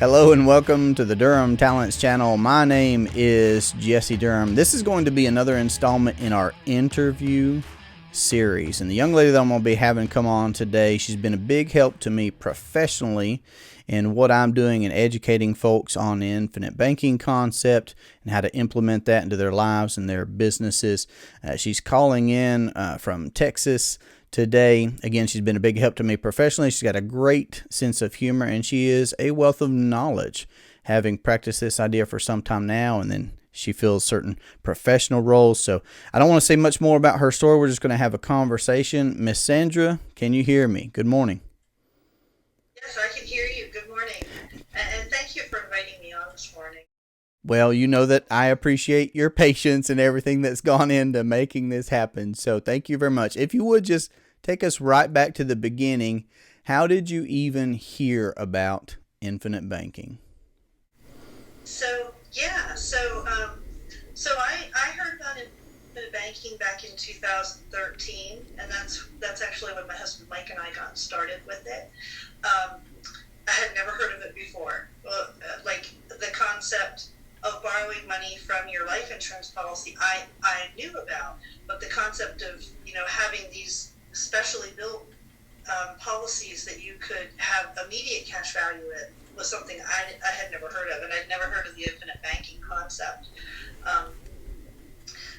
Hello and welcome to the Durham Talents channel. My name is Jesse Durham. This is going to be another installment in our interview series. And the young lady that I'm going to be having come on today, she's been a big help to me professionally in what I'm doing and educating folks on the infinite banking concept and how to implement that into their lives and their businesses. She's calling in from Texas today. Again, she's been a big help to me professionally. She's got a great sense of humor, and she is a wealth of knowledge, having practiced this idea for some time now, and then she fills certain professional roles. So I don't want to say much more about her story. We're just going to have a conversation. Miss Sandra, can you hear me? Good morning. Yes, I can hear you. Good morning. And thank you for inviting me on this morning. Well, you know that I appreciate your patience and everything that's gone into making this happen. So thank you very much. If you would just take us right back to the beginning. How did you even hear about infinite banking? So I heard about infinite banking back in 2013, and that's actually when my husband Mike and I got started with it. I had never heard of it before. Well, like the concept of borrowing money from your life insurance policy, I knew about, but the concept of having these specially built policies that you could have immediate cash value in was something I had never heard of, and I'd never heard of the infinite banking concept. Um,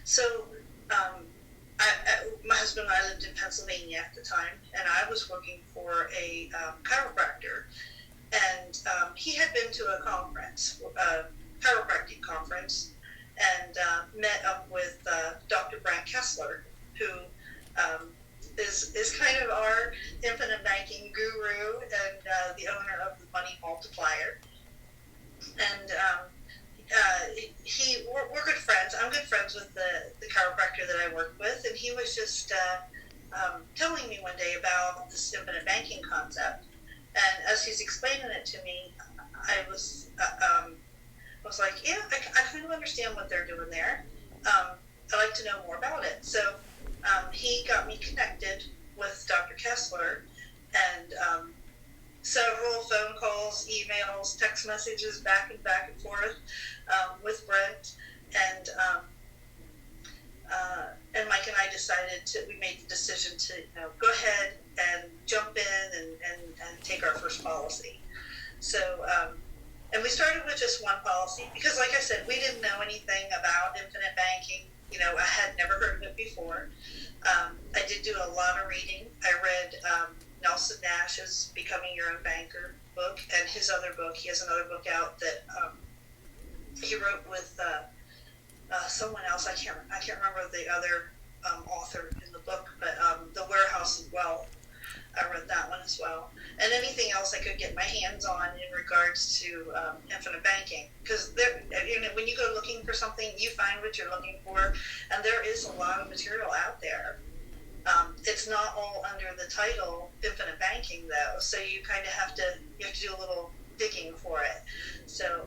so my husband and I lived in Pennsylvania at the time, and I was working for a chiropractor, and he had been to a conference, a chiropractic conference, and met up with Dr. Brent Kessler, who is kind of our infinite banking guru and the owner of the Money Multiplier. And we're good friends. I'm good friends with the chiropractor that I work with, and he was just telling me one day about this infinite banking concept. And as he's explaining it to me, I was like, yeah, I kind of understand what they're doing there. I'd like to know more about it. So he got me connected with Dr. Kessler, and several phone calls, emails, text messages, back and forth with Brent, and Mike and I we made the decision to go ahead and jump in and take our first policy. So and we started with just one policy because, like I said, we didn't know anything about infinite banking. I had never heard of it before. I did do a lot of reading. I read Nelson Nash's Becoming Your Own Banker book, and his other book. He has another book out that he wrote with someone else. I can't remember the other author in the book, but The Warehouse of Wealth. I read that one as well, and anything else I could get my hands on in regards to infinite banking. Because when you go looking for something, you find what you're looking for, and there is a lot of material out there. It's not all under the title infinite banking, though, so you kind of have to do a little digging for it. So,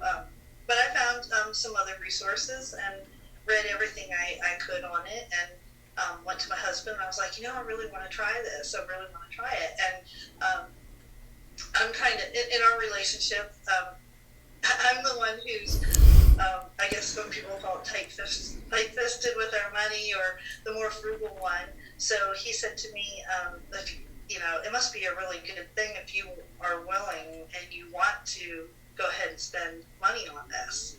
but I found some other resources and read everything I could on it, and went to my husband, and I was like, I really want to try this. I really want to try it. And I'm kind of, in our relationship, I'm the one who's, I guess some people call it tight-fisted with our money, or the more frugal one. So he said to me, it must be a really good thing if you are willing and you want to go ahead and spend money on this.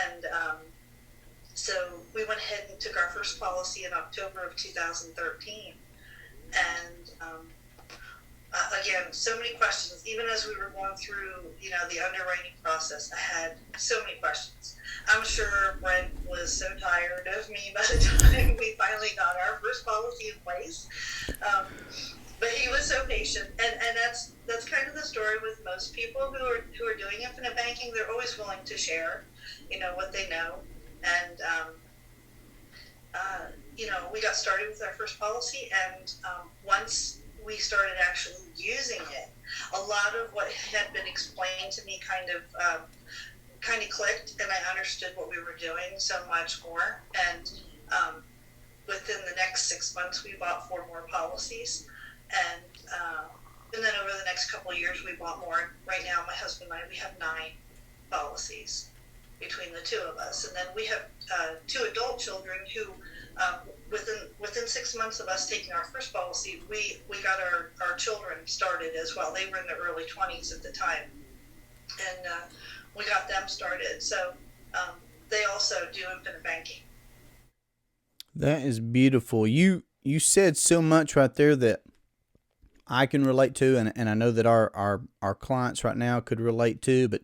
And so we went ahead and took our first policy in October of 2013. And again, so many questions. Even as we were going through, the underwriting process, I had so many questions. I'm sure Brent was so tired of me by the time we finally got our first policy in place. But he was so patient, and that's kind of the story with most people who are doing infinite banking. They're always willing to share, what they know. And we got started with our first policy, and once we started actually using it, a lot of what had been explained to me kind of clicked, and I understood what we were doing so much more. And within the next 6 months, we bought 4 more policies, and And then over the next couple of years, we bought more. Right now, my husband and I, we have 9 policies between the two of us. And then we have 2 adult children who, within 6 months of us taking our first policy, we got our children started as well. They were in their early 20s at the time. And we got them started. So they also do infinite banking. That is beautiful. You said so much right there that I can relate to, and I know that our clients right now could relate to, but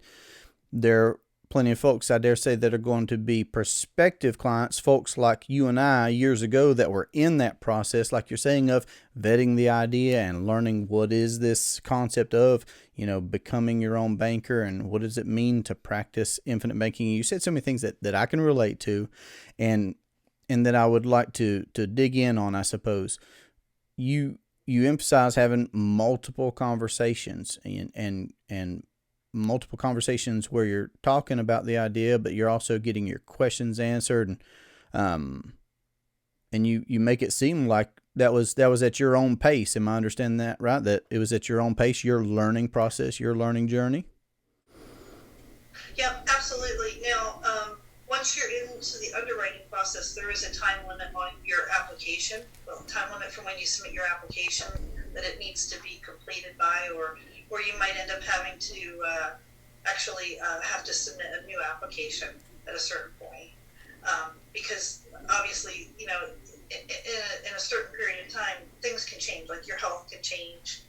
there are plenty of folks, I dare say, that are going to be prospective clients, folks like you and I years ago that were in that process, like you're saying, of vetting the idea and learning what is this concept of, becoming your own banker and what does it mean to practice infinite banking. You said so many things that I can relate to, and that I would like to dig in on, I suppose. You emphasize having multiple conversations and multiple conversations where you're talking about the idea, but you're also getting your questions answered, and you make it seem like that was at your own pace. Am I understanding that right? That it was at your own pace, your learning process, your learning journey? Yep, absolutely. Now, once you're into the underwriting process, there is a time limit on your application. Well, time limit from when you submit your application that it needs to be completed by, or you might end up having to actually have to submit a new application at a certain point, because obviously, in a certain period of time, things can change, like your health can change.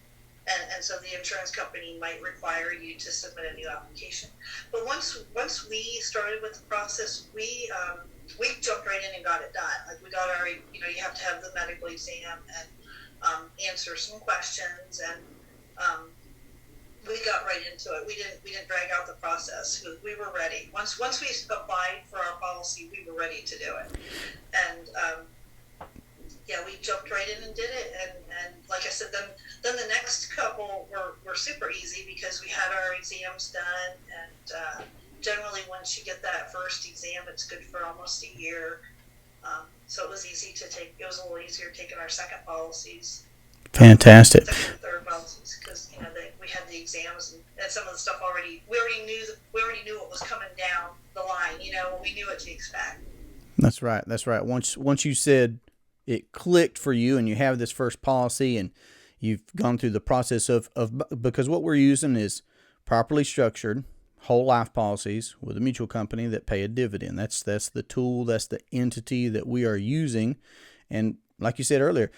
And so the insurance company might require you to submit a new application. But once we started with the process, we jumped right in and got it done. Like we got our, you have to have the medical exam and answer some questions, and we got right into it. We didn't drag out the process. We were ready. Once we applied for our policy, we were ready to do it. And yeah, we jumped right in and did it, and like I said, then the next couple were super easy because we had our exams done, and generally once you get that first exam, it's good for almost a year. So it was easy to take. It was a little easier taking our second policies. Fantastic. Second and third policies, because we had the exams and some of the stuff already. We already knew what was coming down the line. We knew what to expect. That's right. Once you said it clicked for you and you have this first policy and you've gone through the process of because what we're using is properly structured whole life policies with a mutual company that pay a dividend. That's the tool, that's the entity that we are using. And like you said earlier,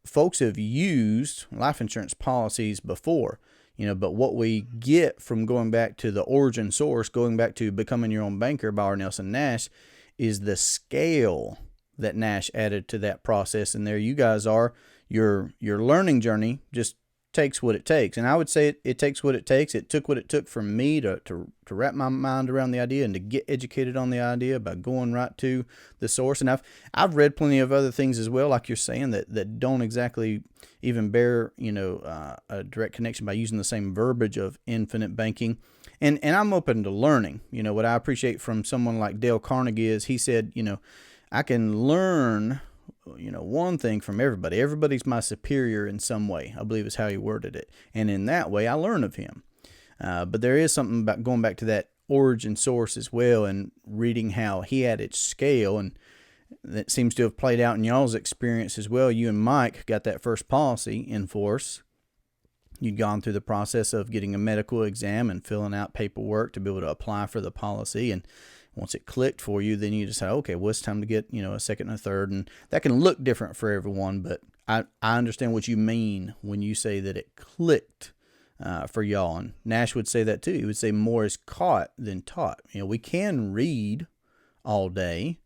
folks have used life insurance policies before, but what we get from going back to the origin source, going back to Becoming Your Own Banker by Nelson Nash, is the scale that Nash added to that process. And there you guys are. Your learning journey just takes what it takes. And I would say it takes what it takes. It took what it took for me to wrap my mind around the idea and to get educated on the idea by going right to the source. And I've read plenty of other things as well, like you're saying, that don't exactly even bear, a direct connection by using the same verbiage of infinite banking. And I'm open to learning. What I appreciate from someone like Dale Carnegie is he said, I can learn, one thing from everybody. Everybody's my superior in some way, I believe is how he worded it. And in that way, I learn of him. But there is something about going back to that origin source as well and reading how he added scale. And that seems to have played out in y'all's experience as well. You and Mike got that first policy in force. You'd gone through the process of getting a medical exam and filling out paperwork to be able to apply for the policy. And once it clicked for you, then you decide, okay, well, it's time to get, a second and a third. And that can look different for everyone, but I understand what you mean when you say that it clicked for y'all. And Nash would say that too. He would say more is caught than taught. We can read all day.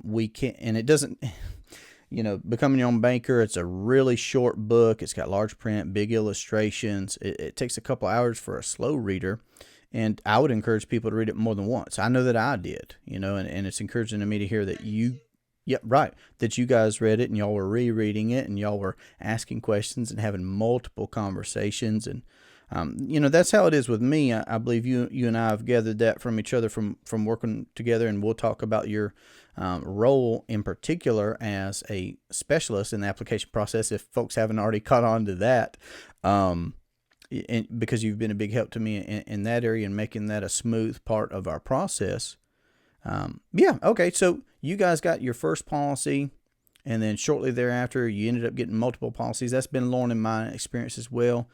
We can, and it doesn't, Becoming Your Own Banker, it's a really short book. It's got large print, big illustrations. It takes a couple hours for a slow reader. And I would encourage people to read it more than once. I know that I did, and it's encouraging to me to hear that that you guys read it and y'all were rereading it and y'all were asking questions and having multiple conversations. And That's how it is with me. I believe you and I have gathered that from each other from working together, and we'll talk about your role in particular as a specialist in the application process if folks haven't already caught on to that. Because you've been a big help to me in that area and making that a smooth part of our process. Okay. So you guys got your first policy, and then shortly thereafter, you ended up getting multiple policies. That's been Lauren and my experience as well.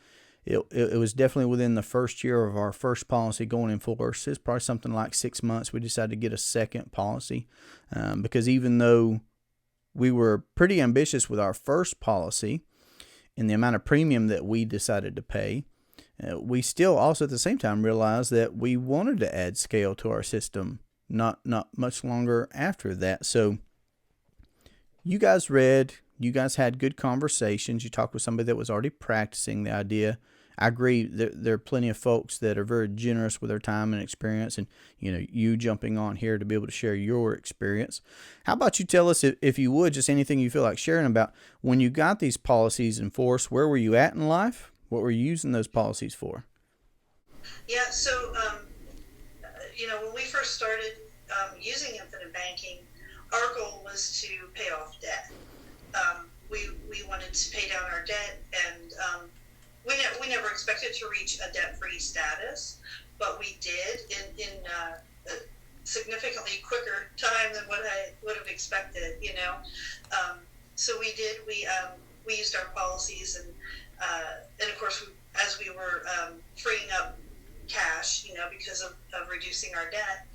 It was definitely within the first year of our first policy going in force. It's probably something like 6 months. We decided to get a second policy because even though we were pretty ambitious with our first policy and the amount of premium that we decided to pay, we still also at the same time realized that we wanted to add scale to our system not much longer after that. So you guys had good conversations. You talked with somebody that was already practicing the idea. I agree. There are plenty of folks that are very generous with their time and experience, and you jumping on here to be able to share your experience. How about you tell us, if you would, just anything you feel like sharing about when you got these policies in force? Where were you at in life? What were you using those policies for? Yeah. So when we first started using infinite banking, our goal was to pay off debt. We wanted to pay down our debt, and we never expected to reach a debt-free status, but we did in a significantly quicker time than what I would have expected. So we did. We used our policies, and of course, as we were freeing up cash, because of reducing our debt,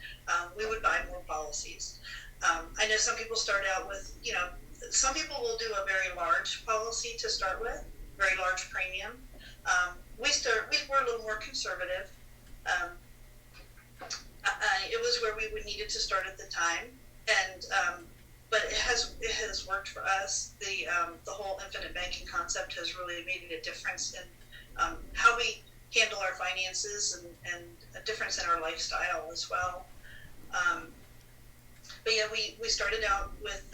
we would buy more policies. I know some people start out with, some people will do a very large policy to start with, very large premium. We were a little more conservative. It was where we would needed to start at the time, and but it has worked for us. The whole infinite banking concept has really made a difference in how we handle our finances and a difference in our lifestyle as well. But yeah, we started out with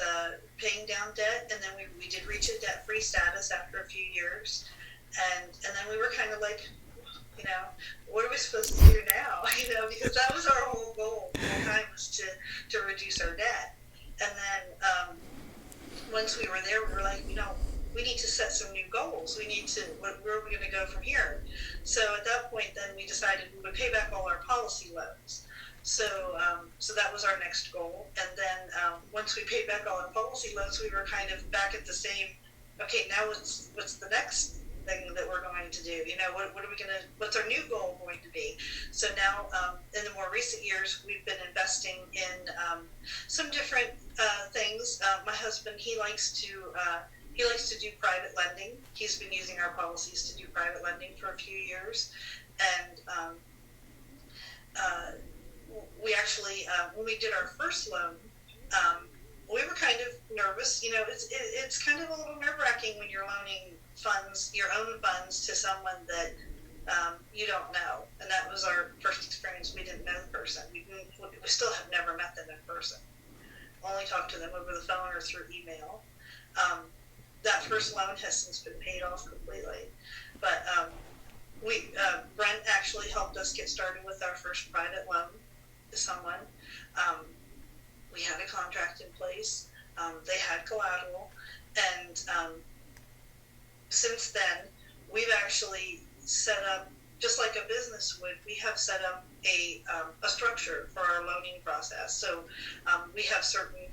paying down debt, and then we did reach a debt-free status after a few years, and then we were kind of like, what are we supposed to do now? Because that was our whole goal the whole time, was to reduce our debt. And then once we were there, we were like, we need to set some new goals. Where are we going to go from here? So at that point, then we decided we would pay back all our policy loans. So that was our next goal. And then once we paid back all our policy loans, we were kind of back at the same, okay, now what's the next thing that we're going to do? What's our new goal going to be? So now in the more recent years, we've been investing in some different things. My husband, he likes to do private lending. He's been using our policies to do private lending for a few years. And we actually, when we did our first loan, we were kind of nervous. It's kind of a little nerve-wracking when you're loaning your own funds to someone that you don't know. And that was our first experience. We didn't know the person. We still have never met them in person. Only talked to them over the phone or through email. That first loan has since been paid off completely. But Brent actually helped us get started with our first private loan to someone. We had a contract in place. They had collateral. And since then, we've actually set up, just like a business would, we have set up a structure for our loaning process. So we have certain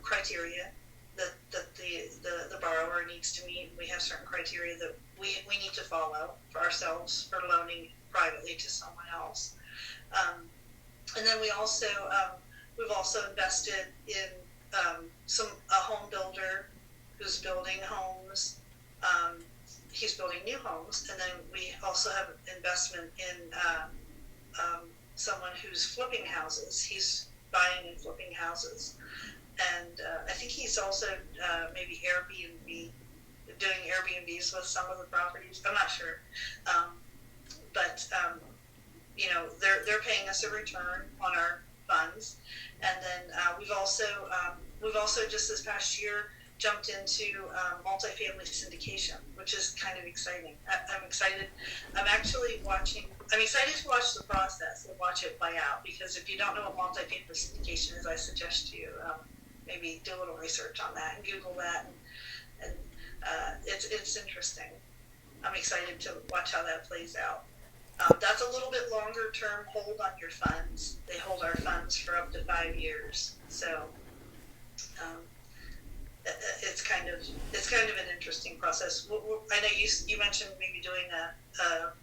criteria that the borrower needs to meet. We have certain criteria that we need to follow for ourselves for loaning privately to someone else. And then we've also invested in a home builder who's building homes. He's building new homes, and then we also have investment in someone who's flipping houses. He's buying and flipping houses, and I think he's also maybe doing Airbnbs with some of the properties. I'm not sure, but they're paying us a return on our funds, and then we've also just this past year jumped into multifamily syndication, which is kind of exciting. I'm excited. I'm excited to watch the process and watch it play out, because if you don't know what multi-family syndication is, I suggest you maybe do a little research on that and Google that, and it's interesting. I'm excited to watch how that plays out. That's a little bit longer term hold on your funds. They hold our funds for up to 5 years, so it's kind of an interesting process. I know you mentioned maybe doing a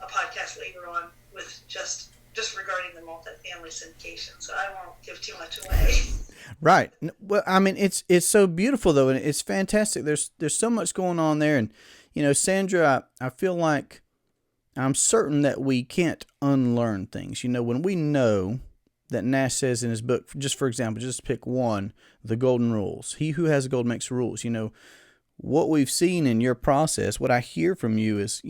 podcast later on with just regarding the multifamily syndication, so I won't give too much away. Right. Well, I mean, it's so beautiful though, and it's fantastic. There's so much going on there, and Sandra, I feel like I'm certain that we can't unlearn things. When we know that Nash says in his book, just for example, just pick one, the golden rules. He who has gold makes rules. What we've seen in your process, what I hear from you is,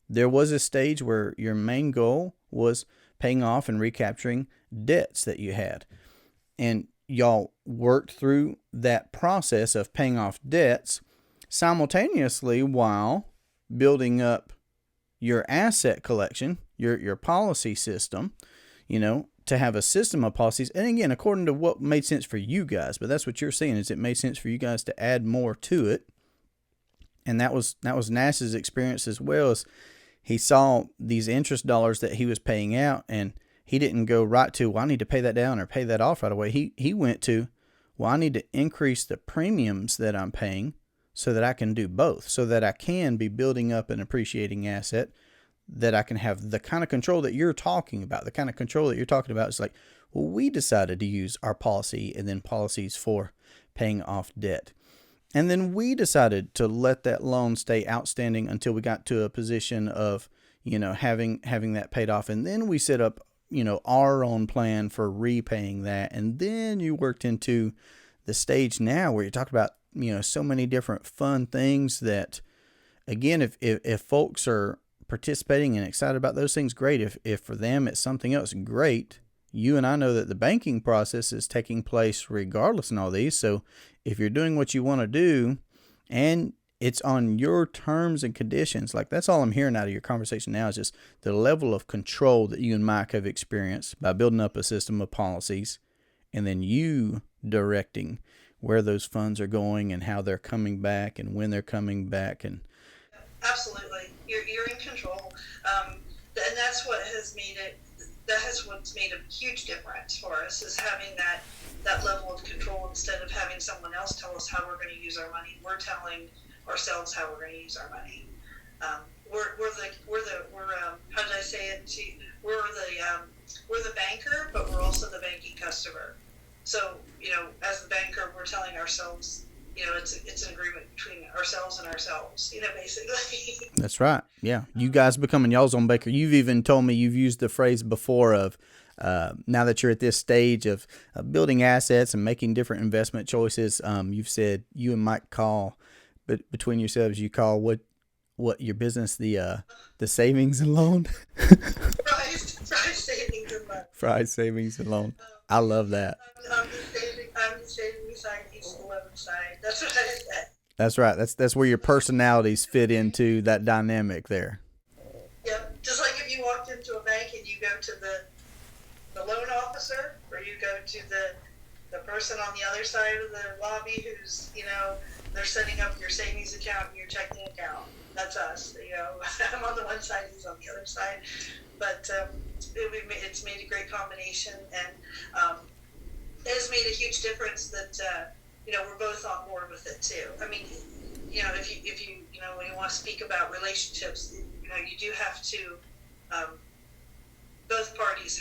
there was a stage where your main goal was paying off and recapturing debts that you had. And y'all worked through that process of paying off debts simultaneously while building up your asset collection, your policy system, to have a system of policies. And again, according to what made sense for you guys, but that's what you're saying, is it made sense for you guys to add more to it. And that was Nash's experience as well. As he saw these interest dollars that he was paying out, and he didn't go right to, well, I need to pay that down or pay that off right away. He went to, well, I need to increase the premiums that I'm paying so that I can do both, so that I can be building up an appreciating asset, that I can have the kind of control that you're talking about. The kind of control that you're talking about is like, well, we decided to use our policy and then policies for paying off debt. And then we decided to let that loan stay outstanding until we got to a position of, having that paid off. And then we set up, our own plan for repaying that. And then you worked into the stage now where you talk about, so many different fun things that, again, if folks are participating and excited about those things, great. If for them it's something else, great. You and I know that the banking process is taking place regardless in all these. So if you're doing what you want to do and it's on your terms and conditions, like that's all I'm hearing out of your conversation now, is just the level of control that you and Mike have experienced by building up a system of policies, and then you directing where those funds are going and how they're coming back and when they're coming back. And absolutely, you're in control, and that's what has made it. What's made a huge difference for us, is having that level of control instead of having someone else tell us how we're going to use our money. We're telling ourselves how we're going to use our money. How did I say it? We're the banker, but we're also the banking customer. So as the banker, we're telling ourselves, it's an agreement between ourselves and ourselves, basically. That's right. Yeah. You guys becoming y'all's own banker. You've even told me, you've used the phrase before of, now that you're at this stage of building assets and making different investment choices, you've said you and Mike call, but between yourselves, you call what your business, the savings and loan. Fry savings and loan. Fry savings and loan. I love that. I'm the savings side, he's the loan side. That's what I said. That's right. That's where your personalities fit into that dynamic there. Yep. Just like if you walked into a bank and you go to the loan officer, or you go to the person on the other side of the lobby who's, they're setting up your savings account and your checking account. That's us. I'm on the one side, he's on the other side. But it's made a great combination, and it has made a huge difference that we're both on board with it too. I mean, if you when you want to speak about relationships, you do have to both parties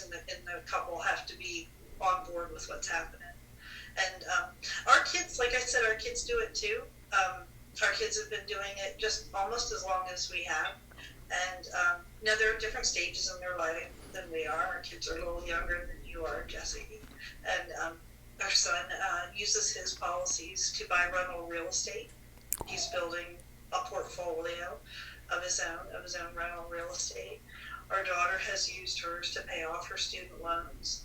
in the couple have to be on board with what's happening. And our kids, like I said, our kids do it too. Our kids have been doing it just almost as long as we have. And they're at different stages in their life than we are. Our kids are a little younger than you are, Jesse. And our son uses his policies to buy rental real estate. He's building a portfolio of his own rental real estate. Our daughter has used hers to pay off her student loans.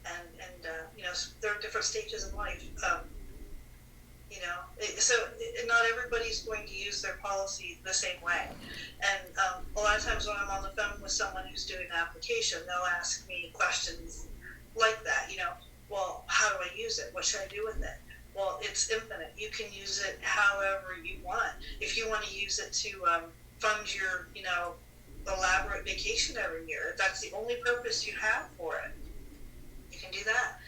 And there are different stages in life. So not everybody's going to use their policy the same way. And a lot of times when I'm on the phone with someone who's doing an application, they'll ask me questions like that. Well, how do I use it? What should I do with it? Well, it's infinite. You can use it however you want. If you want to use it to fund your, elaborate vacation every year, if that's the only purpose you have for it, you can do that.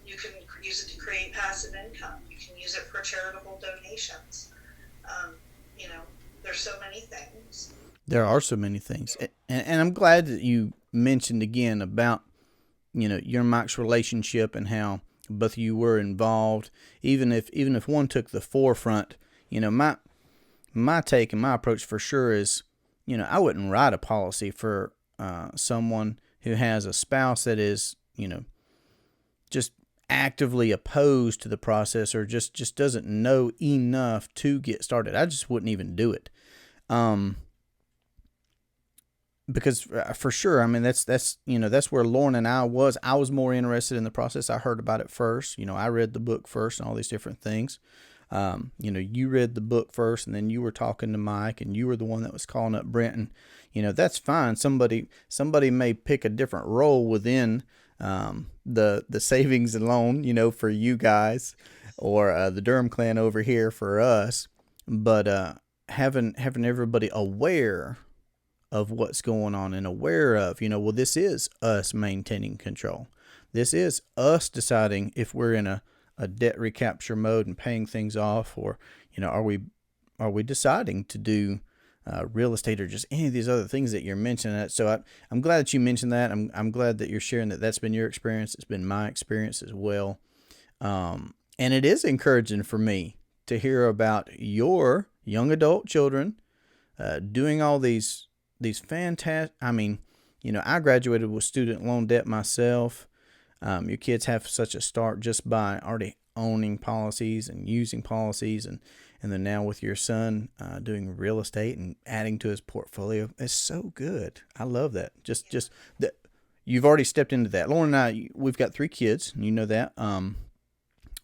You can use it to create passive income. You can use it for charitable donations. There's so many things. There are so many things. And I'm glad that you mentioned again about, your and Mike's relationship and how both of you were involved. Even if one took the forefront, my take and my approach for sure is, I wouldn't write a policy for someone who has a spouse that is, just actively opposed to the process or just doesn't know enough to get started. I just wouldn't even do it. Because for sure, I mean, that's where Lauren and I was more interested in the process. I heard about it first. I read the book first and all these different things. You read the book first and then you were talking to Mike and you were the one that was calling up Brent, and, that's fine. Somebody may pick a different role within, the savings and loan, for you guys, or, the Durham clan over here for us. But, having everybody aware of what's going on and aware of, well, this is us maintaining control. This is us deciding if we're in a debt recapture mode and paying things off, or, are we deciding to do real estate or just any of these other things that you're mentioning. So I'm glad that you mentioned that. I'm glad that you're sharing that. That's been your experience. It's been my experience as well. And it is encouraging for me to hear about your young adult children doing all these fantastic. I mean, I graduated with student loan debt myself. Your kids have such a start just by already owning policies and using policies, and then now with your son doing real estate and adding to his portfolio. It's so good. I love that. Just that you've already stepped into that. Lauren and I, we've got 3 kids, and you know that.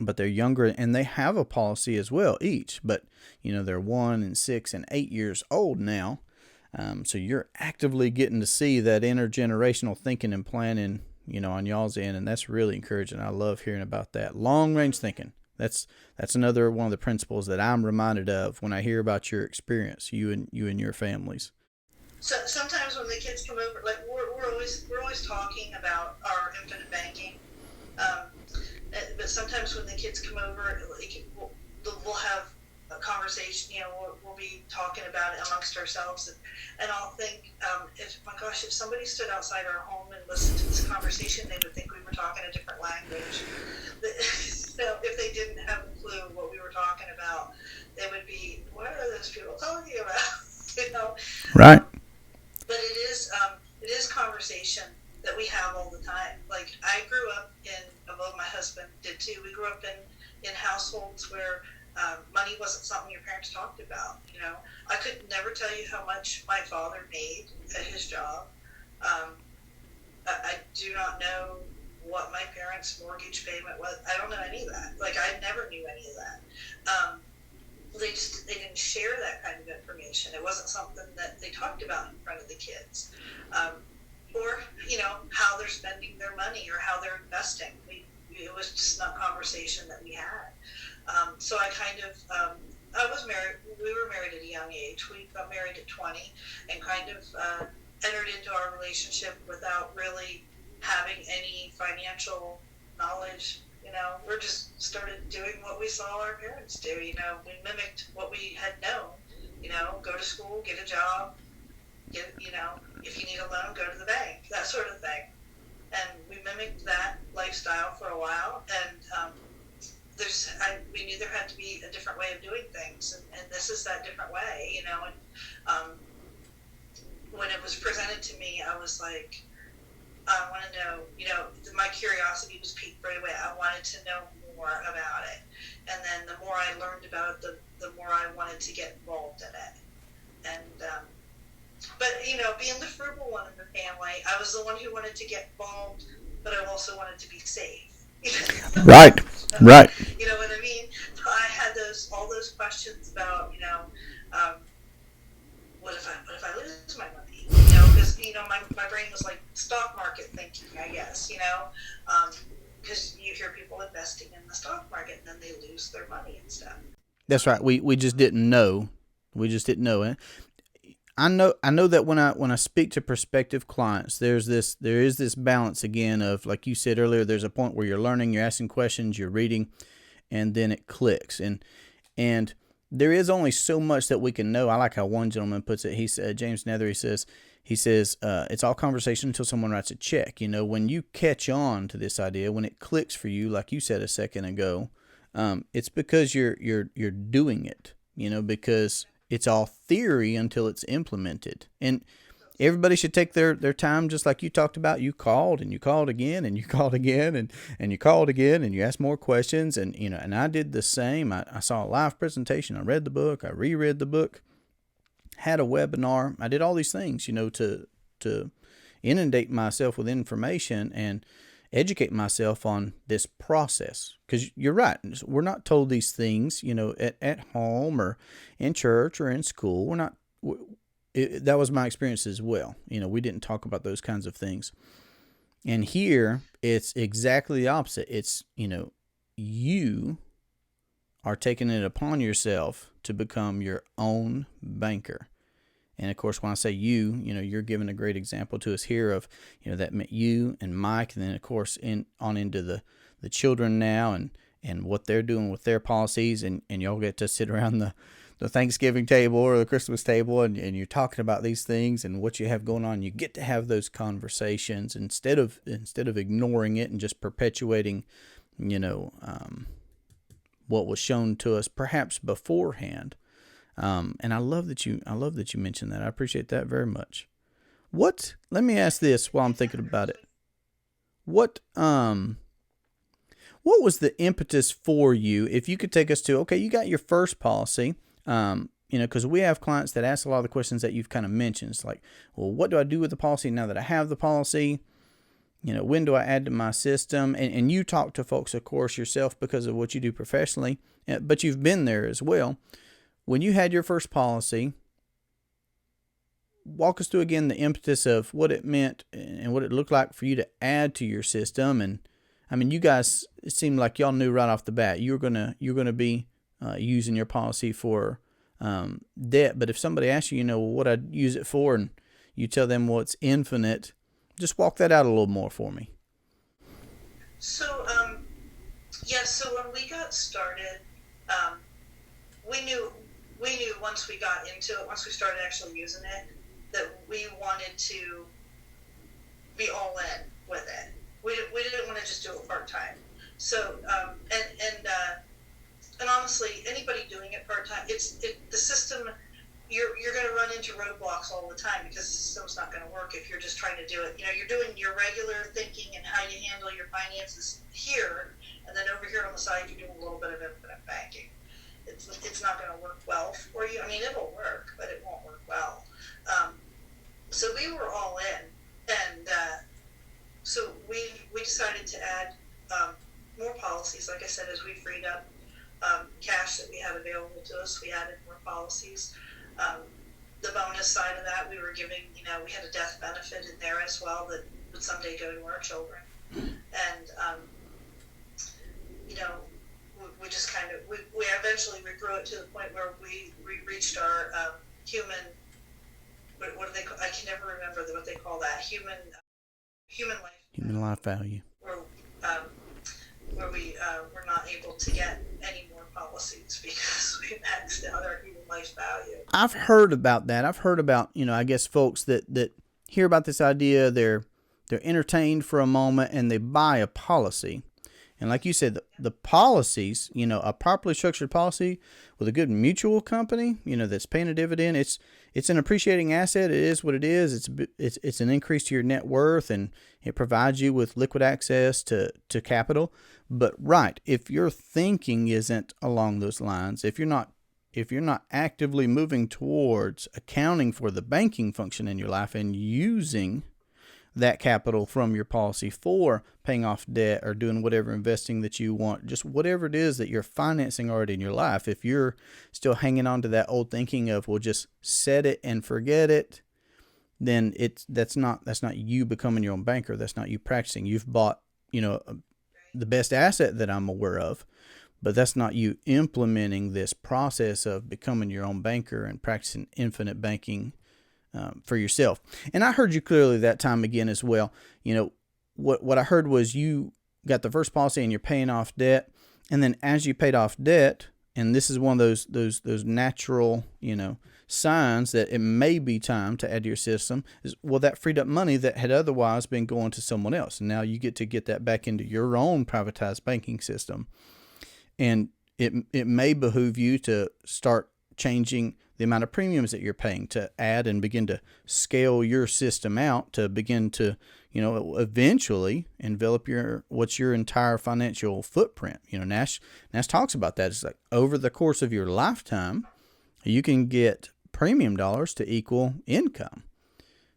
But they're younger and they have a policy as well each. But they're 1 and 6 and 8 years old now. So you're actively getting to see that intergenerational thinking and planning, on y'all's end, and that's really encouraging. I love hearing about that. Long range thinking. That's another one of the principles that I'm reminded of when I hear about your experience, you and your families. So sometimes when the kids come over, like we're always talking about our infinite banking, but sometimes when the kids come over, we'll have a conversation. We'll be talking about it amongst ourselves, and I'll think, if somebody stood outside our home and listened to this conversation, they would think we were talking a different language. So if they didn't have a clue what we were talking about, they would be, what are those people talking about? Right. But it is conversation that we have all the time. Like I grew up well, my husband did too. We grew up in households where money wasn't something your parents talked about. I could never tell you how much my father made at his job. I do not know what my parents' mortgage payment was. I don't know any of that. Like I never knew any of that. They didn't share that kind of information. It wasn't something that they talked about in front of the kids, or how they're spending their money or how they're investing. It was just not conversation that we had. So I kind of I was married. We were married at a young age. We got married at 20, and kind of entered into our relationship without really having any financial knowledge. We just started doing what we saw our parents do. We mimicked what we had known. Go to school, get a job, if you need a loan, go to the bank, that sort of thing. And we mimicked that lifestyle for a while, and we knew there had to be a different way of doing things, and this is that different way, and when it was presented to me, I was like, I want to know, my curiosity was piqued right away. I wanted to know more about it. And then the more I learned about it, the more I wanted to get involved in it. And, but, being the frugal one in the family, I was the one who wanted to get involved, but I also wanted to be safe. Right, right. You know what I mean? I had all those questions about, um, what if I lose my money? Because my brain was like stock market thinking, I guess. Because you hear people investing in the stock market and then they lose their money and stuff. That's right. We just didn't know. We just didn't know it. I know that when I speak to prospective clients, there is this balance again of, like you said earlier, there's a point where you're learning, you're asking questions, you're reading, and then it clicks. And there is only so much that we can know. I like how one gentleman puts it. He said, James Nether, he says it's all conversation until someone writes a check. When you catch on to this idea, when it clicks for you, like you said a second ago, it's because you're doing it. Because it's all theory until it's implemented. And everybody should take their time, just like you talked about. You called and you called again and you called again and you called again and you asked more questions. And I did the same. I saw a live presentation. I read the book. I reread the book. Had a webinar. I did all these things, to inundate myself with information and educate myself on this process. Because you're right. We're not told these things, at home or in church or in school. We're not. That was my experience as well. We didn't talk about those kinds of things. And here, it's exactly the opposite. It's, you are taking it upon yourself to become your own banker. And of course, when I say you're giving a great example to us here of, that meant you and Mike, and then of course on into the children now and what they're doing with their policies, and y'all get to sit around the Thanksgiving table or the Christmas table, and you're talking about these things and what you have going on. You get to have those conversations instead of ignoring it and just perpetuating, what was shown to us perhaps beforehand. And I love that you mentioned that. I appreciate that very much. Let me ask this while I'm thinking about it. What was the impetus for you? If you could take us to, okay, you got your first policy, because we have clients that ask a lot of the questions that you've kind of mentioned. It's like, well, what do I do with the policy now that I have the policy? When do I add to my system? And you talk to folks, of course, yourself because of what you do professionally, but you've been there as well. When you had your first policy, walk us through again the impetus of what it meant and what it looked like for you to add to your system. And I mean, you guys, it seemed like y'all knew right off the bat you're gonna be using your policy for debt. But if somebody asks you, what I'd use it for, and you tell them, well, it's infinite, just walk that out a little more for me. So, so when we got started, we knew once we got into it, once we started actually using it, that we wanted to be all in with it. We didn't want to just do it part-time. So, and honestly, anybody doing it part-time, the system, you're going to run into roadblocks all the time because the system's not going to work if you're just trying to do it. You're doing your regular thinking and how you handle your finances here, and then over here on the side, you're doing a little bit of infinite banking. It's not going to work well for you. I mean, it'll work, but it won't work well. So we were all in, and so we decided to add more policies. Like I said, as we freed up cash that we had available to us, we added more policies. The bonus side of that, we were giving, we had a death benefit in there as well that would someday go to our children. And, we just kind of, we eventually grew it to the point where we reached our human, what do they call, I can never remember what they call that, human life value. Where we were not able to get any more policies because we maxed out our human life value. I've heard about that. I've heard about, I guess folks that hear about this idea, they're entertained for a moment and they buy a policy. And like you said, the policies, a properly structured policy with a good mutual company, that's paying a dividend, it's an appreciating asset. It is what it is. It's an increase to your net worth, and it provides you with liquid access to capital. But right, if your thinking isn't along those lines, if you're not actively moving towards accounting for the banking function in your life and using that capital from your policy for paying off debt or doing whatever investing that you want, just whatever it is that you're financing already in your life. If you're still hanging on to that old thinking of, well, just set it and forget it, then that's not you becoming your own banker. That's not you practicing. You've bought, the best asset that I'm aware of, but that's not you implementing this process of becoming your own banker and practicing infinite banking for yourself. And I heard you clearly that time again as well. What I heard was you got the first policy and you're paying off debt, and then as you paid off debt, and this is one of those natural signs that it may be time to add to your system, is, well, that freed up money that had otherwise been going to someone else, and now you get to get that back into your own privatized banking system. And it may behoove you to start changing the amount of premiums that you're paying, to add and begin to scale your system out, to begin to, eventually envelop what's your entire financial footprint. Nash talks about that. It's like over the course of your lifetime, you can get premium dollars to equal income.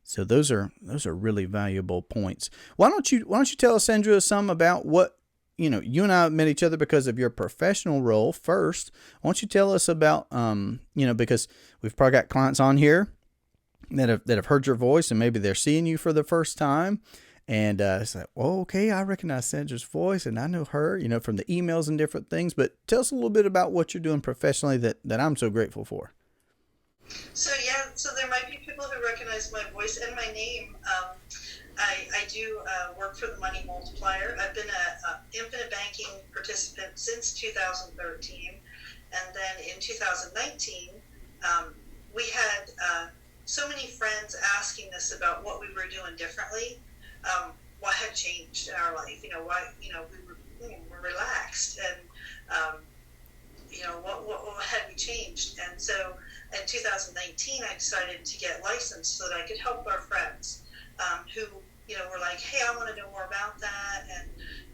So those are really valuable points. Why don't you tell us, Sandra, some about what, you and I met each other because of your professional role first. Why don't you tell us about, because we've probably got clients on here that have heard your voice, and maybe they're seeing you for the first time. And it's like, well, okay, I recognize Sandra's voice and I know her, from the emails and different things. But tell us a little bit about what you're doing professionally that I'm so grateful for. So there might be people who recognize my voice and my name. I do work for the Money Multiplier. I've been an infinite banking participant since 2013. And then in 2019, we had so many friends asking us about what we were doing differently, what had changed in our life, why, we were relaxed, and, what had we changed? And so in 2019, I decided to get licensed so that I could help our friends who, were like, hey, I want to know more about that, and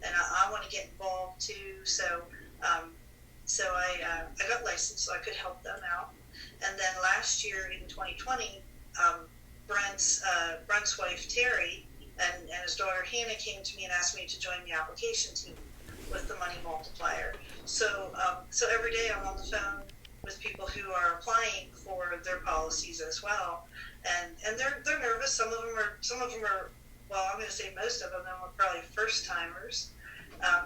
I want to get involved too. So I got licensed so I could help them out. And then last year in 2020, Brent's wife, Terry, and his daughter, Hannah, came to me and asked me to join the application team with the Money Multiplier. So every day I'm on the phone with people who are applying for their policies as well. And they're nervous. Some of them are, well, I'm going to say most of them are probably first timers.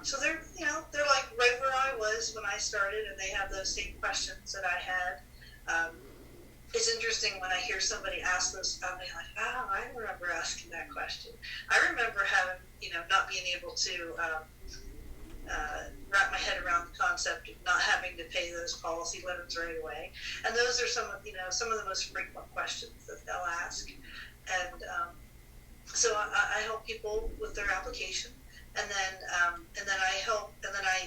So they're like right where I was when I started, and they have those same questions that I had. It's interesting when I hear somebody ask those, I'm like, oh, I remember asking that question. I remember having, not being able to wrap my head around the concept of not having to pay those policy limits right away. And those are some of the most frequent questions that they'll ask. And so I help people with their application. And then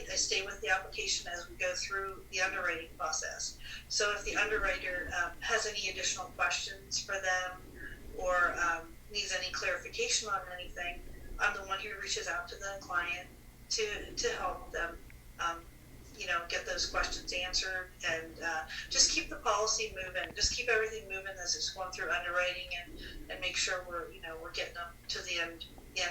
I stay with the application as we go through the underwriting process. So if the underwriter has any additional questions for them or needs any clarification on anything, I'm the one who reaches out to the client to help them, get those questions answered, and just keep the policy moving. Just keep everything moving as it's going through underwriting, and make sure we're getting them to the end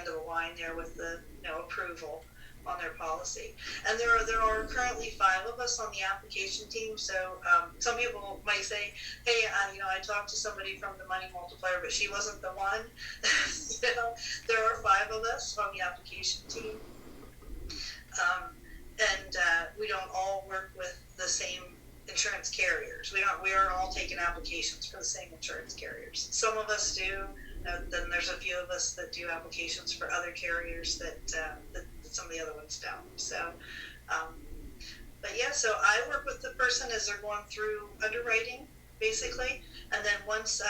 of the line there with the approval on their policy. And there are currently 5 of us on the application team. So some people might say, hey, I talked to somebody from the Money Multiplier, but she wasn't the one. There are 5 of us on the application team. And we don't all work with the same insurance carriers. We aren't all taking applications for the same insurance carriers. Some of us do. Then there's a few of us that do applications for other carriers that some of the other ones don't. So, so I work with the person as they're going through underwriting, basically, and then once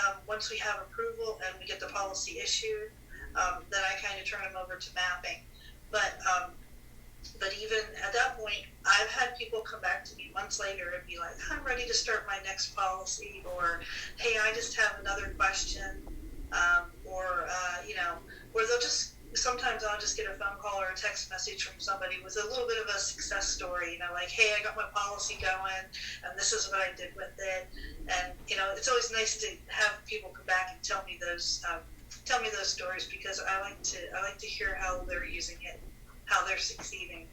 we have approval and we get the policy issued, then I kind of turn them over to mapping. But even at that point, I've had people come back to me months later and be like, I'm ready to start my next policy, or hey, I just have another question, or they'll just, sometimes I'll just get a phone call or a text message from somebody with a little bit of a success story, like, hey, I got my policy going, and this is what I did with it. And, it's always nice to have people come back and tell me those tell me those stories, because I like to hear how they're using it, how they're succeeding.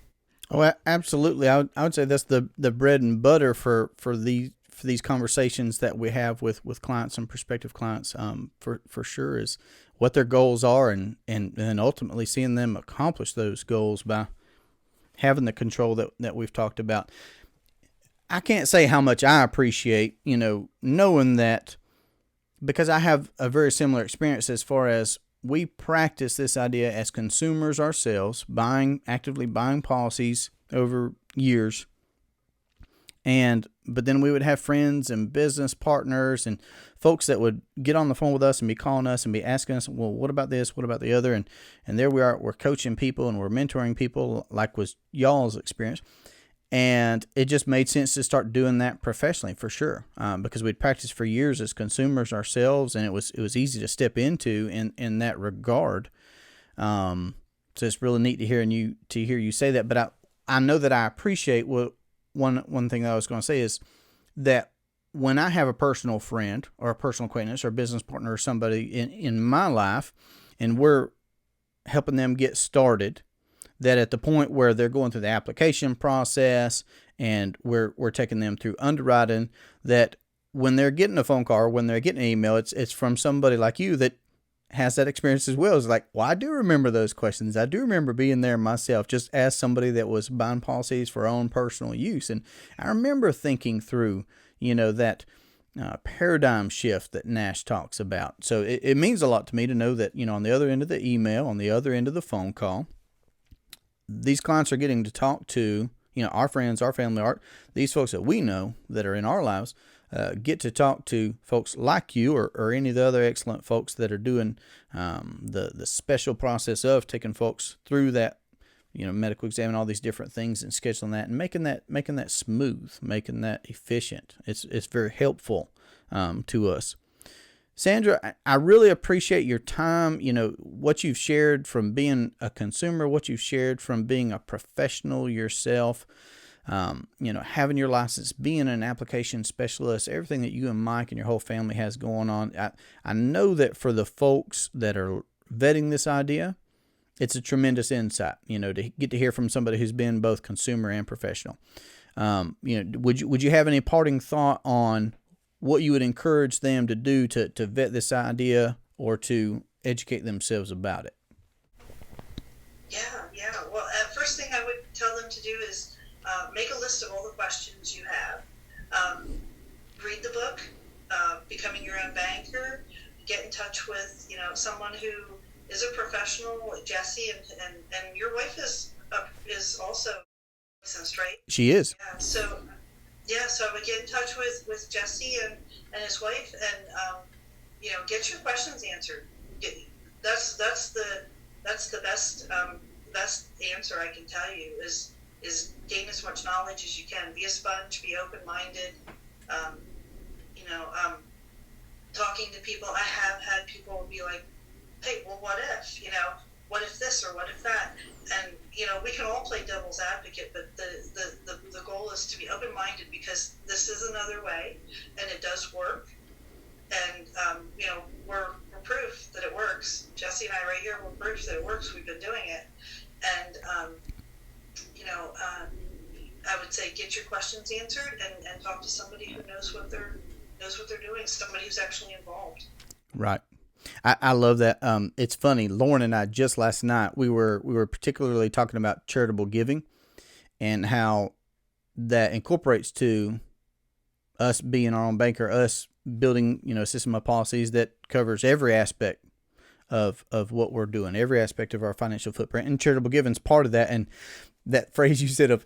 Oh, absolutely. I would say that's the bread and butter for these conversations that we have with clients and prospective clients, for sure, is what their goals are, and ultimately seeing them accomplish those goals by having the control that we've talked about. I can't say how much I appreciate, knowing that, because I have a very similar experience as far as we practice this idea as consumers ourselves, actively buying policies over years. But then we would have friends and business partners and folks that would get on the phone with us and be calling us and be asking us, well, what about this? What about the other? And there we are, we're coaching people and we're mentoring people, like was y'all's experience. And it just made sense to start doing that professionally, for sure, because we'd practiced for years as consumers ourselves, and it was easy to step into in that regard. So it's really neat to hear you say that. But I know that I appreciate one thing that I was going to say is that when I have a personal friend or a personal acquaintance or a business partner or somebody in my life, and we're helping them get started, that at the point where they're going through the application process and we're taking them through underwriting, that when they're getting a phone call or when they're getting an email, it's from somebody like you that has that experience as well. It's like, well, I do remember those questions. I do remember being there myself, just as somebody that was buying policies for own personal use. And I remember thinking through, that paradigm shift that Nash talks about. So it means a lot to me to know that, on the other end of the email, on the other end of the phone call, these clients are getting to talk to, our friends, our family, these folks that we know that are in our lives, get to talk to folks like you or any of the other excellent folks that are doing the special process of taking folks through that, medical exam and all these different things, and scheduling that and making that smooth, making that efficient. It's very helpful to us. Sandra, I really appreciate your time, what you've shared from being a consumer, what you've shared from being a professional yourself, having your license, being an application specialist, everything that you and Mike and your whole family has going on. I know that for the folks that are vetting this idea, it's a tremendous insight, to get to hear from somebody who's been both consumer and professional. Would you have any parting thought on what you would encourage them to do to vet this idea or to educate themselves about it? Yeah. Well, first thing I would tell them to do is make a list of all the questions you have. Read the book, Becoming Your Own Banker. Get in touch with someone who is a professional, like Jessie, and your wife is also licensed, right? She is. Yeah. So I would get in touch with Jessie and his wife, and get your questions answered. That's the best answer I can tell you is gain as much knowledge as you can. Be a sponge. Be open-minded. Talking to people. I have had people be like, "Hey, well, what if? What if this or what if that?" And we can all play devil's advocate, but the goal is to be open-minded, because this is another way, and it does work. And we're proof that it works. Jessie and I right here, we're proof that it works. We've been doing it, and I would say get your questions answered and talk to somebody who knows what they're doing. Somebody who's actually involved. Right. I love that. It's funny. Lauren and I just last night we were particularly talking about charitable giving and how that incorporates to us being our own banker, us building a system of policies that covers every aspect of what we're doing, every aspect of our financial footprint, and charitable giving is part of that. And that phrase you said of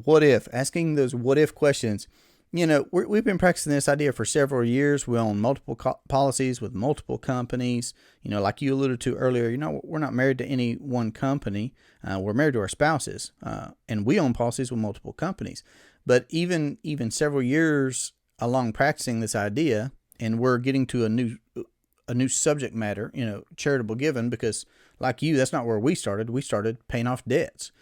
what if, asking those what if questions. We've been practicing this idea for several years. We own multiple policies with multiple companies. Like you alluded to earlier, we're not married to any one company. We're married to our spouses, and we own policies with multiple companies. But even several years along practicing this idea, and we're getting to a new subject matter, charitable giving, because like you, that's not where we started. We started paying off debts.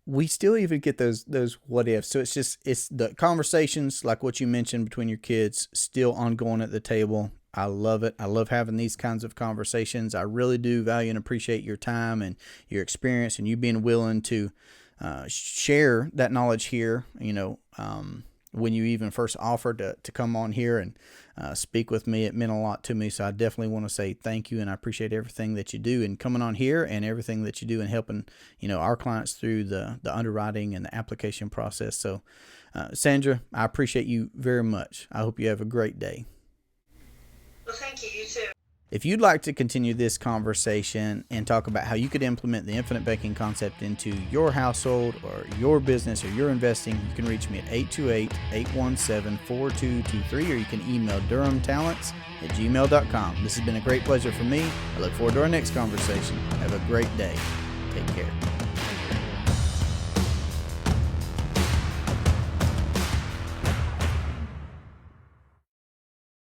We still even get those what ifs. So it's the conversations like what you mentioned between your kids still ongoing at the table. I love it. I love having these kinds of conversations. I really do value and appreciate your time and your experience and you being willing to share that knowledge here, when you even first offered to come on here and speak with me. It meant a lot to me. So I definitely want to say thank you, and I appreciate everything that you do in coming on here and everything that you do in helping, our clients through the underwriting and the application process. So, Sandra, I appreciate you very much. I hope you have a great day. Well, thank you. You too. If you'd like to continue this conversation and talk about how you could implement the infinite banking concept into your household or your business or your investing, you can reach me at 828-817-4223, or you can email durhamtalents@gmail.com. This has been a great pleasure for me. I look forward to our next conversation. Have a great day. Take care.